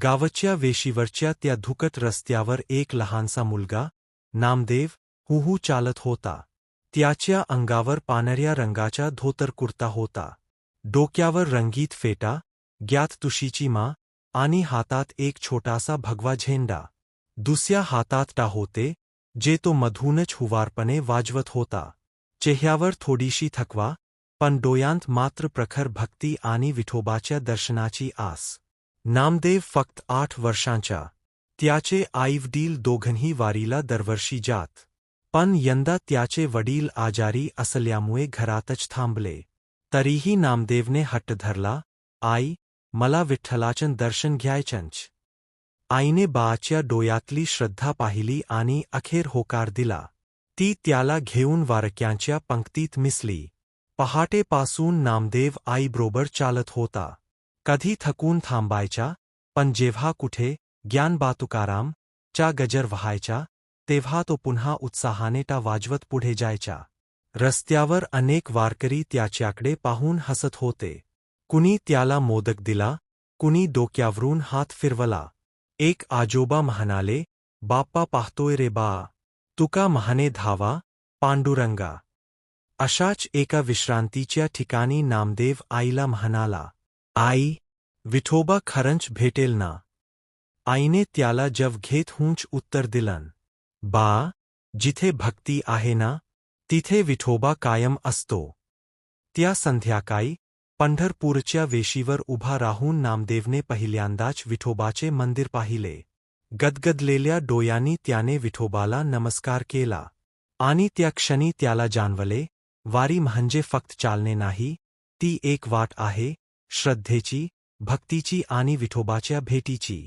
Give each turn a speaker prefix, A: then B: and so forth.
A: गावच्या वेशीवरच्या त्या धुकट रस्त्यावर एक लहानसा मुलगा, नामदेव, हुहू चालत होता. त्याच्या अंगावर पांढऱ्या रंगाचा धोतर कुर्ता होता. डोक्यावर रंगीत फेटा, ज्ञात तुशीची माळ आणि हातात एक छोटासा भगवा झेंडा. दुसऱ्या हातात टा होते, जे तो मधूनच हुवारपणे वाजवत होता. चेहऱ्यावर थोडीशी थकवा, पण डोळ्यांत मात्र प्रखर भक्ती आणि विठोबाच्या दर्शनाची आस. नामदेव फक्त 8 वर्षांचा. त्याचे आईवडील दोघंही वारीला दरवर्षी जात. पण यंदा त्याचे वडील आजारी असल्यामुळे घरातच थांबले. तरीही नामदेवने हट्ट धरला, आई, मला विठ्ठलाचं दर्शन घ्यायचंच. आईने बाच्या डोळ्यातली श्रद्धा पाहिली आणि अखेर होकार दिला. ती त्याला घेऊन वारक्यांच्या पंक्तीत मिसली. पहाटेपासून नामदेव आईबरोबर चालत होता. कधी थकून थांबायचा, पण जेव्हा कुठे ज्ञानोबा तुकाराम चा गजर व्हायचा, तेव्हा तो पुन्हा उत्साहाने टा वाजवत पुढे जायचा. रस्त्यावर अनेक वारकरी त्याच्याकडे पाहून हसत होते. कुणी त्याला मोदक दिला, कुणी डोक्यावरून हात फिरवला. एक आजोबा म्हणाले, बाप्पा पाहतोय रे बा. तुका म्हणे धावा, पांडुरंगा. अशाच एका विश्रांतीच्या ठिकाणी नामदेव आईला म्हणाला, आई, विठोबा खरंच भेटेल ना? आईने त्याला जव घेत हुंच उत्तर दिलं, बा, जिथे भक्ती आहे ना, तिथे विठोबा कायम असतो. त्या संध्याकाळी पंढरपूरच्या वेशीवर उभा राहून नामदेवने पहिल्यांदाच विठोबाचे मंदिर पाहिले. गदगदलेल्या डोळ्यांनी त्याने विठोबाला नमस्कार केला. आणि त्या क्षणी त्याला जाणवले, वारी म्हणजे फक्त चालणे नाही, ती एक वाट आहे, श्रद्धेची, भक्तीची आणि विठोबाच्या भेटीची.